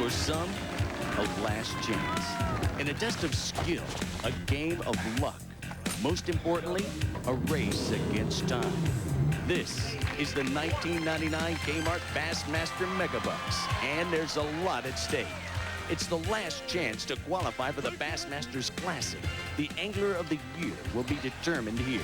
For some, a last chance. In a test of skill, a game of luck. Most importantly, a race against time. This is the 1999 Kmart Bassmaster Megabucks, and there's a lot at stake. It's the last chance to qualify for the Bassmasters Classic. The Angler of the Year will be determined here.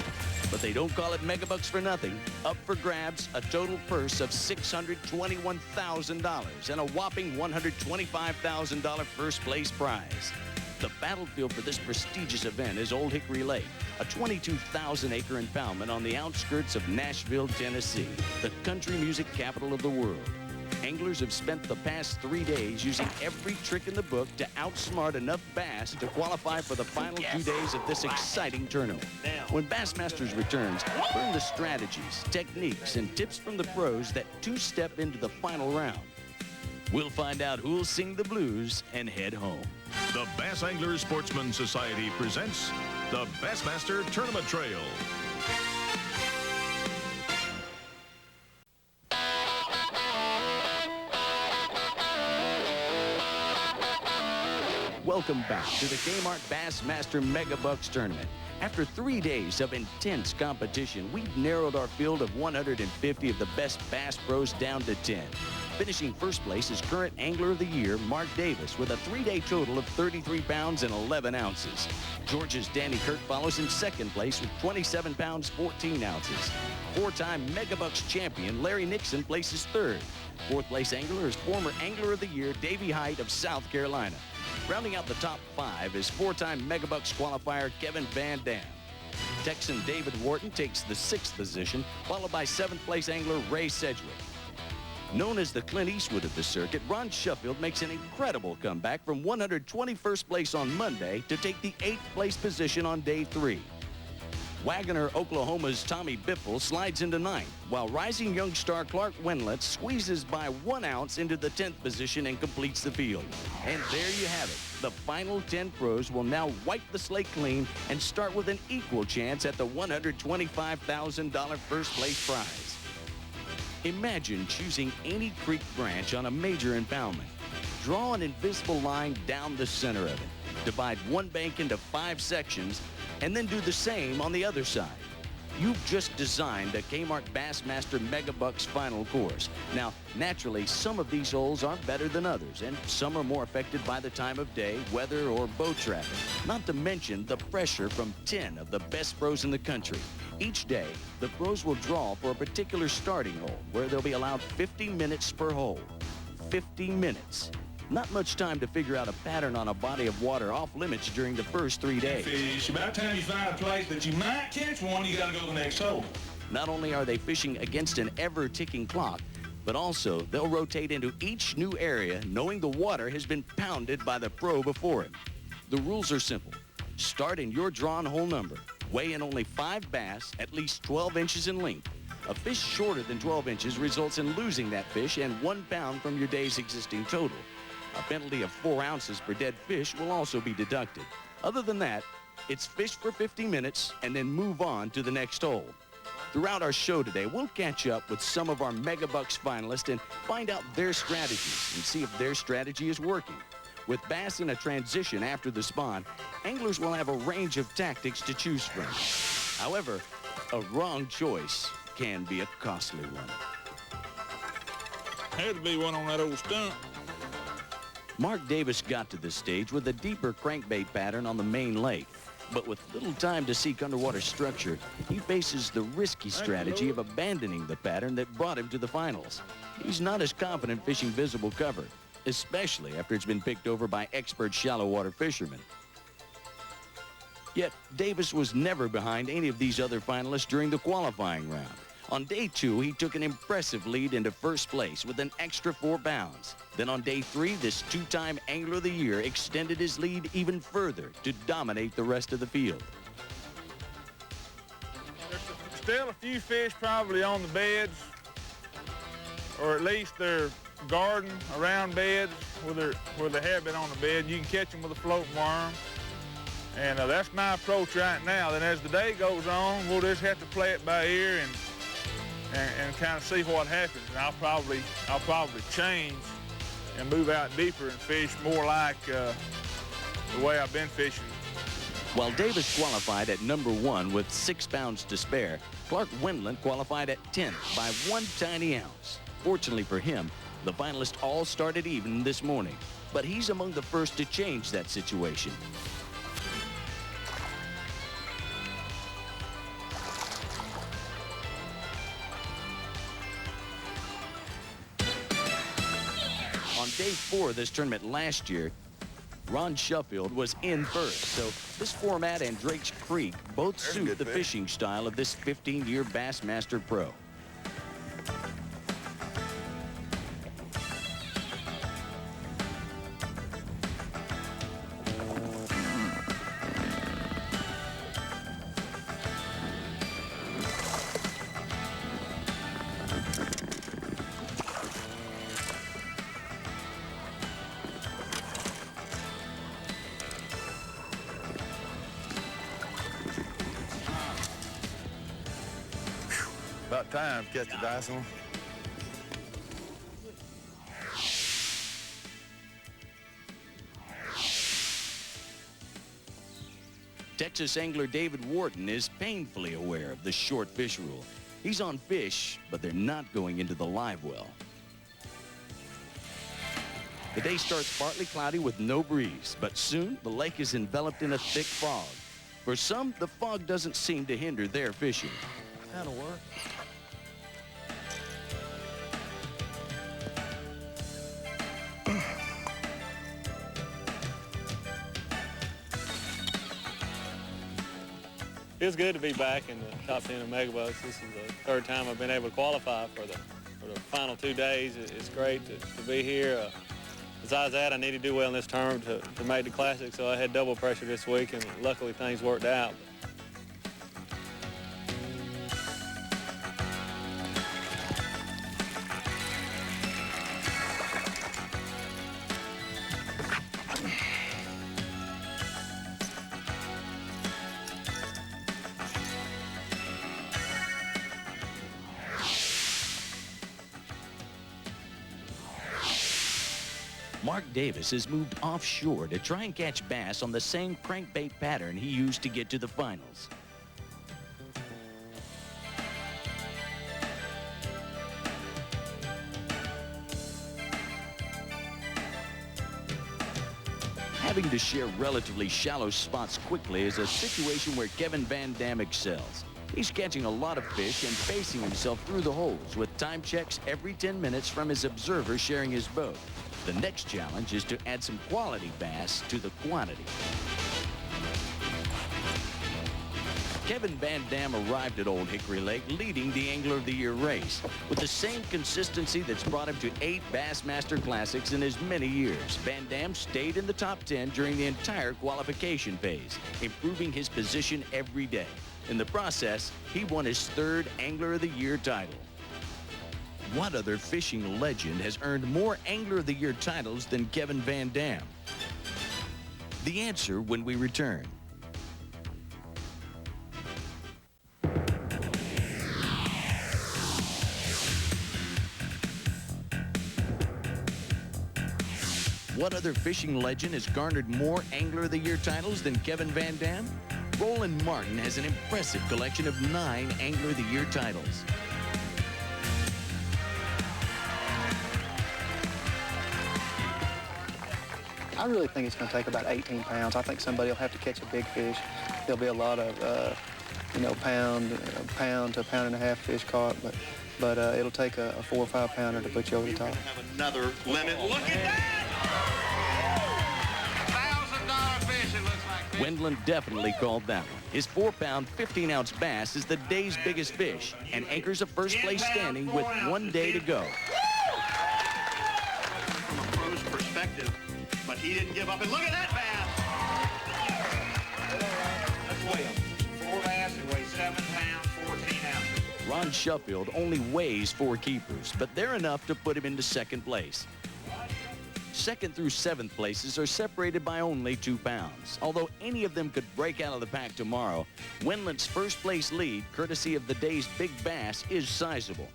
But they don't call it Megabucks for nothing. Up for grabs, a total purse of $621,000 and a whopping $125,000 first place prize. The battlefield for this prestigious event is Old Hickory Lake, a 22,000-acre impoundment on the outskirts of Nashville, Tennessee, the country music capital of the world. Anglers have spent the past 3 days using every trick in the book to outsmart enough bass to qualify for the final 2 days of this exciting tournament. When Bassmasters returns, learn the strategies, techniques, and tips from the pros that two-step into the final round. We'll find out who'll sing the blues and head home. The Bass Anglers Sportsman Society presents the Bassmaster Tournament Trail. Welcome back to the Kmart Bassmaster Megabucks Tournament. After 3 days of intense competition, we've narrowed our field of 150 of the best bass pros down to 10. Finishing first place is current Angler of the Year, Marc Davis, with a 3-day total of 33 pounds and 11 ounces. Georgia's Danny Kirk follows in second place with 27 pounds, 14 ounces. Four-time Megabucks champion Larry Nixon places third. Fourth place angler is former Angler of the Year, Davey Height of South Carolina. Rounding out the top 5 is four-time Megabucks qualifier Kevin Van Dam. Texan David Wharton takes the 6th position, followed by 7th place angler Ray Sedgwick. Known as the Clint Eastwood of the circuit, Ron Sheffield makes an incredible comeback from 121st place on Monday to take the 8th place position on day 3. Wagoner, Oklahoma's Tommy Biffle slides into 9th, while rising young star Clark Winland squeezes by 1 ounce into the 10th position and completes the field. And there you have it. The final 10 pros will now wipe the slate clean and start with an equal chance at the $125,000 first place prize. Imagine choosing any creek branch on a major impoundment. Draw an invisible line down the center of it. Divide one bank into 5 sections, and then do the same on the other side. You've just designed a Kmart Bassmaster Megabucks final course. Now, naturally, some of these holes are better than others, and some are more affected by the time of day, weather, or boat traffic. Not to mention the pressure from 10 of the best pros in the country. Each day, the pros will draw for a particular starting hole, where they'll be allowed 50 minutes per hole. 50 minutes. Not much time to figure out a pattern on a body of water off limits during the first 3 days. Fish. By the time you find a place that you might catch one, you got to go to the next hole. Not only are they fishing against an ever-ticking clock, but also they'll rotate into each new area knowing the water has been pounded by the pro before him. The rules are simple. Start in your drawn hole number. Weigh in only 5 bass, at least 12 inches in length. A fish shorter than 12 inches results in losing that fish and 1 pound from your day's existing total. A penalty of 4 ounces per dead fish will also be deducted. Other than that, it's fish for 50 minutes and then move on to the next hole. Throughout our show today, we'll catch up with some of our Megabucks finalists and find out their strategies and see if their strategy is working. With bass in a transition after the spawn, anglers will have a range of tactics to choose from. However, a wrong choice can be a costly one. Had to be one on that old stump. Marc Davis got to this stage with a deeper crankbait pattern on the main lake. But with little time to seek underwater structure, he faces the risky strategy of abandoning the pattern that brought him to the finals. He's not as confident fishing visible cover, especially after it's been picked over by expert shallow water fishermen. Yet, Davis was never behind any of these other finalists during the qualifying round. On day 2, he took an impressive lead into first place with an extra 4 pounds. Then on day 3, this 2-time Angler of the Year extended his lead even further to dominate the rest of the field. There's still a few fish probably on the beds, or at least they're guarding around beds where they have been on the bed. You can catch them with a floating worm. And that's my approach right now. Then as the day goes on, we'll just have to play it by ear and kind of see what happens. And I'll probably change and move out deeper and fish more like the way I've been fishing. While Davis qualified at number 1 with 6 pounds to spare, Clark Winland qualified at 10th by 1 tiny ounce. Fortunately for him, the finalists all started even this morning, but he's among the first to change that situation. On day 4 of this tournament last year, Ron Sheffield was in first, so this format and Drake's Creek both suit the fishing style of this 15-year Bassmaster pro. About time to catch the nice one. Texas angler David Wharton is painfully aware of the short fish rule. He's on fish, but they're not going into the live well. The day starts partly cloudy with no breeze, but soon the lake is enveloped in a thick fog. For some, the fog doesn't seem to hinder their fishing. That'll work. Feels good to be back in the top 10 of Megabucks. This is the 3rd time I've been able to qualify for the final 2 days. It's great to be here. Besides that, I need to do well in this term to make the Classic, so I had double pressure this week, and luckily things worked out. Marc Davis has moved offshore to try and catch bass on the same crankbait pattern he used to get to the finals. Having to share relatively shallow spots quickly is a situation where Kevin Van Dam excels. He's catching a lot of fish and pacing himself through the holes with time checks every 10 minutes from his observer sharing his boat. The next challenge is to add some quality bass to the quantity. Kevin Van Dam arrived at Old Hickory Lake leading the Angler of the Year race with the same consistency that's brought him to 8 Bassmaster Classics in as many years. Van Dam stayed in the top 10 during the entire qualification phase, improving his position every day. In the process, he won his 3rd Angler of the Year title. What other fishing legend has earned more Angler of the Year titles than Kevin Van Dam? The answer when we return. What other fishing legend has garnered more Angler of the Year titles than Kevin Van Dam? Roland Martin has an impressive collection of 9 Angler of the Year titles. I really think it's going to take about 18 pounds. I think somebody will have to catch a big fish. There'll be a lot of, pound to a pound and a half fish caught, but it'll take a 4 or 5 pounder to put you over the top. Have another limit. Look at that! $1,000 fish, it looks like. Winland definitely called that one. His 4-pound, 15-ounce bass is the day's biggest fish and anchors a first-place standing with 1 day to go. From a pro's perspective, but he didn't give up. And look at that bass! Let's weigh him. 4 bass that weigh 7 pounds, 14 ounces. Ron Sheffield only weighs 4 keepers, but they're enough to put him into 2nd place. 2nd through 7th places are separated by only 2 pounds. Although any of them could break out of the pack tomorrow, Winland's first place lead, courtesy of the day's big bass, is sizable.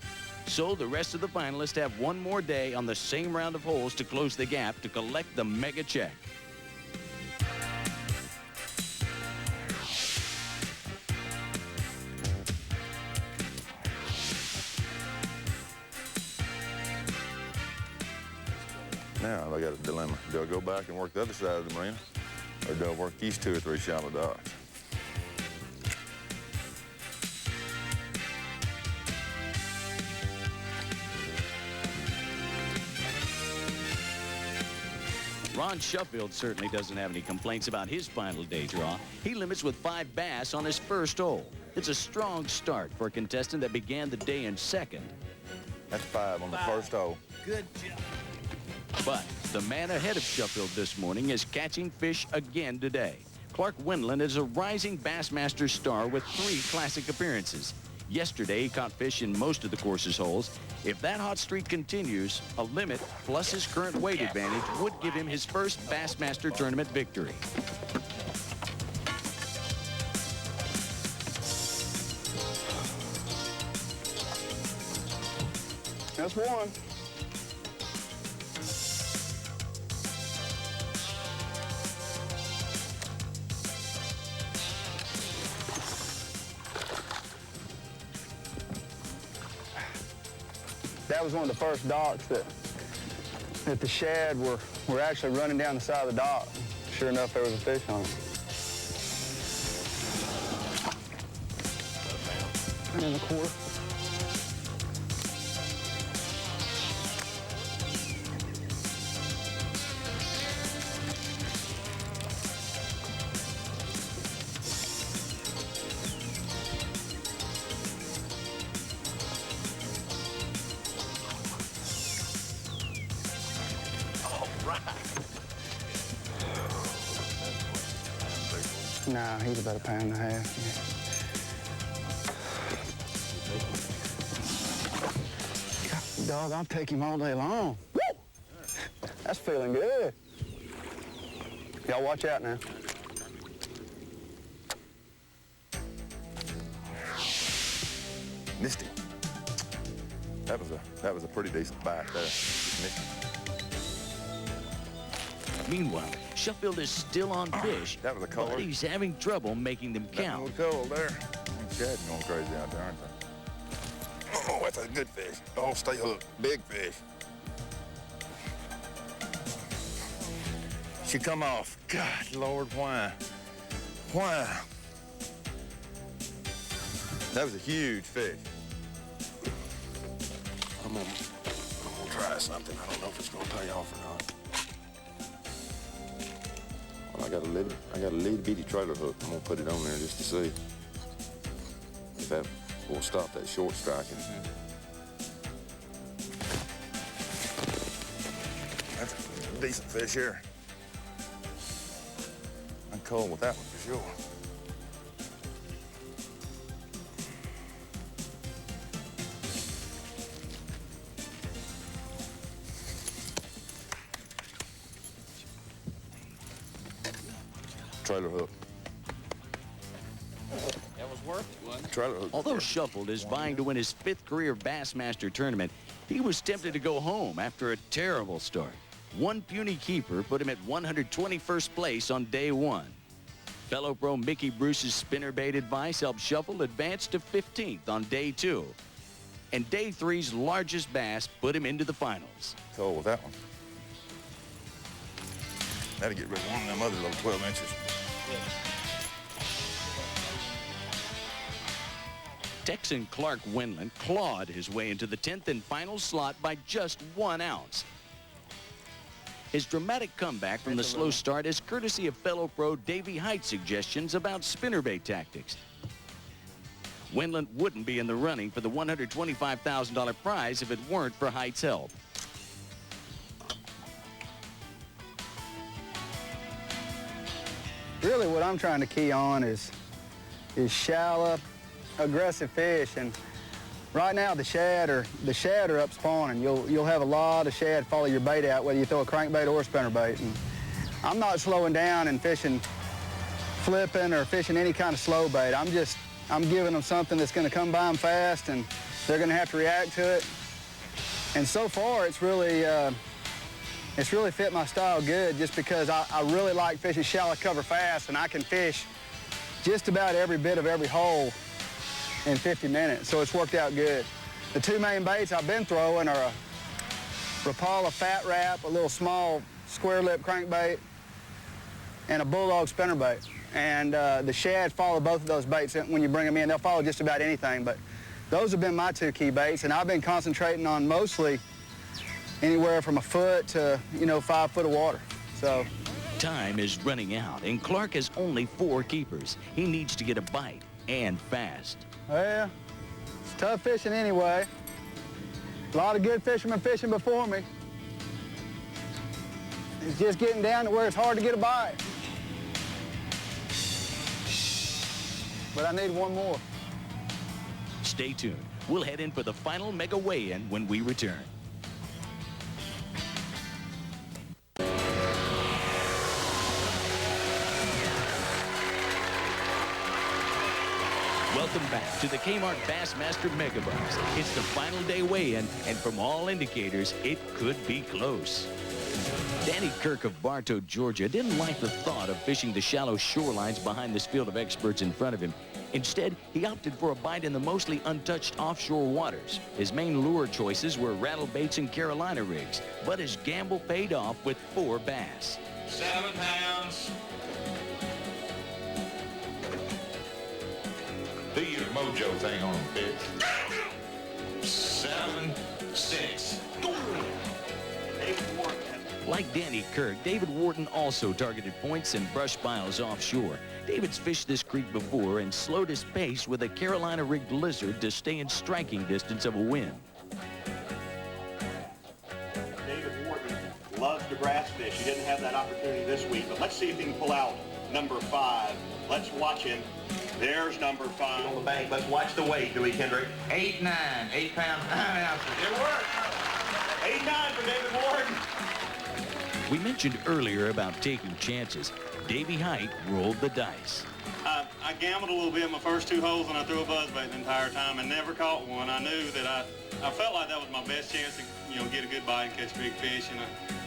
So the rest of the finalists have one more day on the same round of holes to close the gap to collect the mega check. Now I got a dilemma. Do I go back and work the other side of the marina, or do I work these 2 or 3 shallow docks? Ron Sheffield certainly doesn't have any complaints about his final day draw. He limits with 5 bass on his first hole. It's a strong start for a contestant that began the day in second. That's 5 on the first hole. Good job. But the man ahead of Sheffield this morning is catching fish again today. Clark Winland is a rising Bassmaster star with 3 classic appearances. Yesterday, he caught fish in most of the course's holes. If that hot streak continues, a limit plus his current weight advantage would give him his first Bassmaster tournament victory. That's one. That was one of the first docks that the shad were actually running down the side of the dock. Sure enough, there was a fish on it. And in the quarter. Nah, he's about 1.5 pounds. Yeah. Dog, I'll take him all day long. Woo! That's feeling good. Y'all watch out now. Missed him. That was a pretty decent bite there. Missed him. Meanwhile, Sheffield is still on fish, that was a color. but he's having trouble making them count. That was cold there. Shad's going crazy out there, aren't they? Oh, that's a good fish. Oh, stay hooked. Big fish. She come off. God, Lord, why? Why? That was a huge fish. I'm gonna try something. I don't know if it's gonna pay off or not. Well, I got a little bitty trailer hook. I'm gonna put it on there just to see if that will stop that short striking. That's a decent fish here. I'm cold with that one for sure. Trailer hook. That was worth it, wasn't it? Trailer hook. Although Sheffield is vying to win his 5th career Bassmaster tournament, he was tempted to go home after a terrible start. One puny keeper put him at 121st place on day 1. Fellow pro Mickey Bruce's spinnerbait advice helped Sheffield advance to 15th on day 2. And day 3's largest bass put him into the finals. Cold with that one. That'll get rid of one of them other little 12 inches. Texan Clark Winland clawed his way into the 10th and final slot by just 1 ounce. His dramatic comeback from the slow start is courtesy of fellow pro Davey Height's suggestions about spinnerbait tactics. Winland wouldn't be in the running for the $125,000 prize if it weren't for Height's help. Really what I'm trying to key on is shallow, aggressive fish, and right now the shad are up spawning. You'll have a lot of shad follow your bait out, whether you throw a crankbait or a spinnerbait. And I'm not slowing down and fishing flipping or fishing any kind of slow bait. I'm giving them something that's going to come by them fast and they're going to have to react to it. And so far, it's really fit my style good, just because I really like fishing shallow cover fast, and I can fish just about every bit of every hole in 50 minutes, so it's worked out good. The two main baits I've been throwing are a Rapala fat wrap, a little small square lip crankbait, and a bulldog spinnerbait. And the shad follow both of those baits when you bring them in. They'll follow just about anything, but those have been my two key baits, and I've been concentrating on mostly anywhere from a foot to, 5 foot of water. So time is running out, and Clark has only 4 keepers. He needs to get a bite, and fast. Well, it's tough fishing anyway. A lot of good fishermen fishing before me. It's just getting down to where it's hard to get a bite. But I need one more. Stay tuned. We'll head in for the final mega weigh-in when we return. Welcome back to the Kmart Bassmaster Megabucks. It's the final day weigh-in, and from all indicators, it could be close. Danny Kirk of Bartow, Georgia, didn't like the thought of fishing the shallow shorelines behind this field of experts in front of him. Instead, he opted for a bite in the mostly untouched offshore waters. His main lure choices were rattle baits and Carolina rigs, but his gamble paid off with 4 bass. 7 pounds. Do your mojo thing on them, bitch. 7, 6. Like Danny Kirk, David Wharton also targeted points and brush piles offshore. David's fished this creek before and slowed his pace with a Carolina-rigged lizard to stay in striking distance of a wind. David Wharton loves to grass fish. He didn't have that opportunity this week, but let's see if he can pull out number 5. Let's watch him. There's number 5 on the bank. Let's watch the weight, Dewey Kendrick. 8, 9. 8 pounds, 9 ounces. It worked. 8-9 for David Wharton. We mentioned earlier about taking chances. Davey Height rolled the dice. I gambled a little bit in my first 2 holes, and I threw a buzzbait the entire time and never caught one. I knew that I felt like that was my best chance to, get a good bite and catch big fish. And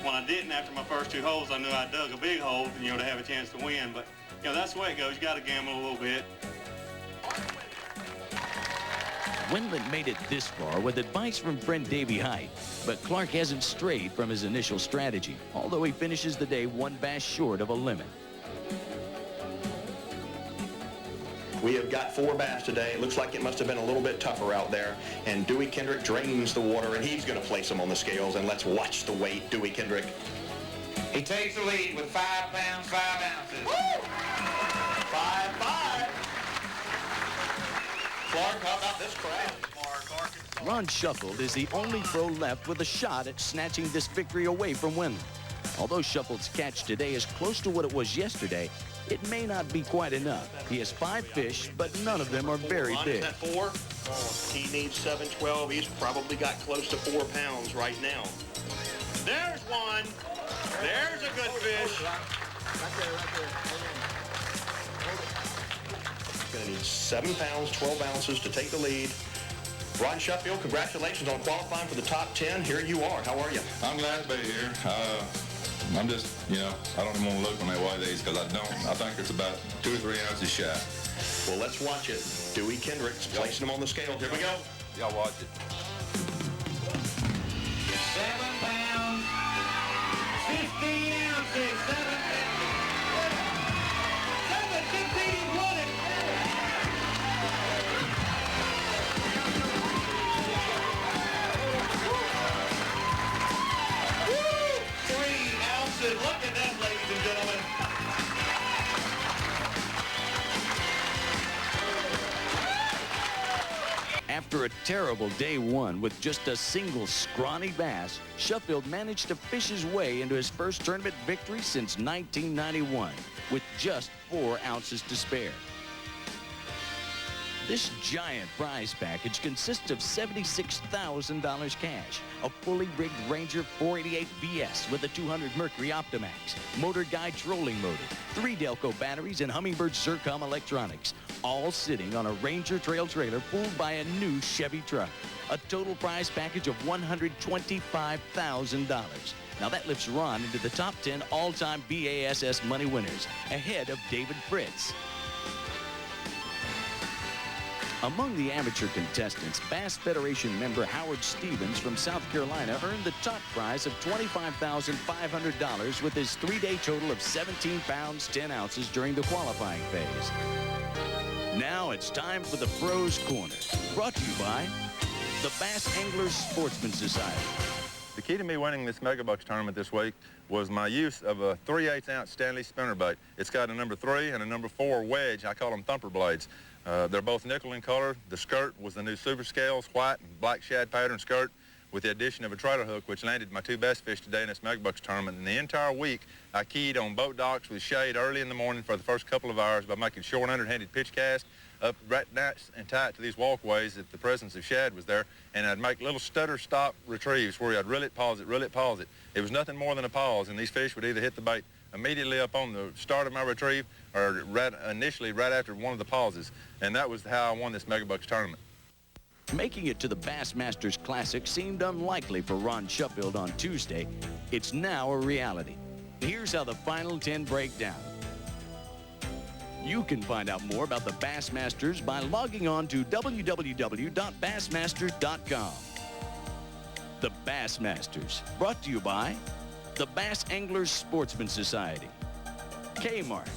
when I didn't after my first 2 holes, I knew I dug a big hole, to have a chance to win. But, that's the way it goes. You got to gamble a little bit. Winland made it this far with advice from friend Davey Height, but Clark hasn't strayed from his initial strategy, although he finishes the day 1 bass short of a limit. We have got 4 bass today. It looks like it must have been a little bit tougher out there. And Dewey Kendrick drains the water, and he's going to place them on the scales. And let's watch the weight, Dewey Kendrick. He takes the lead with 5 pounds, 5 ounces. Woo! 5, 5. Clark, how about this crowd? Ron Sheffield is the only pro left with a shot at snatching this victory away from Winland. Although Sheffield's catch today is close to what it was yesterday, it may not be quite enough. He has 5 fish, but none of them are very big. Is that 4? He needs 7, 12. He's probably got close to 4 pounds right now. There's one. There's a good fish. Going to need 7 pounds, 12 ounces to take the lead. Ron Sheffield, congratulations on qualifying for the top 10. Here you are. How are you? I'm glad to be here. I'm just, I don't even want to look when they weigh these because I don't. I think it's about 2 or 3 ounces shy. Well, let's watch it. Dewey Kendrick's placing them on the scale. Here we go. Y'all watch it. 7 pounds, 15 ounces. 7 pounds. 15, he won it. Woo! 3 ounces. Look at that, ladies and gentlemen. After a terrible day 1 with just a single scrawny bass, Sheffield managed to fish his way into his first tournament victory since 1991 with just 4 ounces to spare. This giant prize package consists of $76,000 cash, a fully rigged Ranger 488 VS with a 200 Mercury Optimax, motor guide trolling motor, 3 Delco batteries, and Humminbird Zircom electronics, all sitting on a Ranger trail trailer pulled by a new Chevy truck. A total prize package of $125,000. Now that lifts Ron into the top 10 all-time BASS money winners, ahead of David Fritz. Among the amateur contestants, Bass Federation member Howard Stevens from South Carolina earned the top prize of $25,500 with his 3-day total of 17 pounds, 10 ounces during the qualifying phase. Now it's time for the Pros Corner, brought to you by the Bass Anglers Sportsman Society. The key to me winning this Megabucks tournament this week was my use of a 3/8 ounce Stanley spinnerbait. It's got a number 3 and a number 4 wedge. I call them thumper blades. They're both nickel in color. The skirt was the new Super Scales white and black shad pattern skirt with the addition of a trailer hook, which landed my 2 best fish today in this Megabucks tournament. And the entire week, I keyed on boat docks with shade early in the morning for the first couple of hours by making short underhanded pitch cast up right nice and tight to these walkways if the presence of shad was there, and I'd make little stutter stop retrieves where I'd reel it, pause it, reel it, pause it. It was nothing more than a pause, and these fish would either hit the bait immediately up on the start of my retrieve or initially right after one of the pauses, and that was how I won this Megabucks tournament. Making it to the Bassmasters Classic seemed unlikely for Ron Sheffield on Tuesday. It's now a reality. Here's how the final 10 break down. You can find out more about the Bassmasters by logging on to www.bassmasters.com. The Bassmasters, brought to you by the Bass Anglers Sportsman Society, Kmart,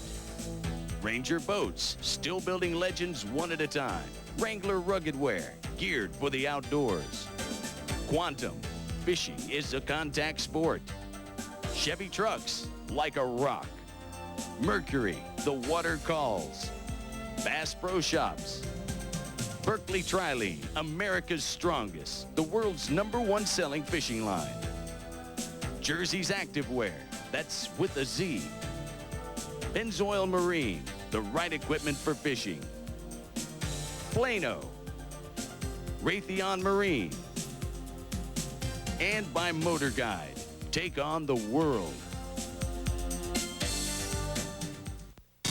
Ranger Boats, still building legends one at a time, Wrangler Rugged Wear, geared for the outdoors, Quantum, fishing is a contact sport, Chevy Trucks, like a rock, Mercury, the water calls, Bass Pro Shops, Berkeley Trilene, America's strongest, the world's #1 selling fishing line, Jersey's Activewear, that's with a Z, Pennzoil Marine, the right equipment for fishing, Plano, Raytheon Marine, and by Motor Guide, take on the world.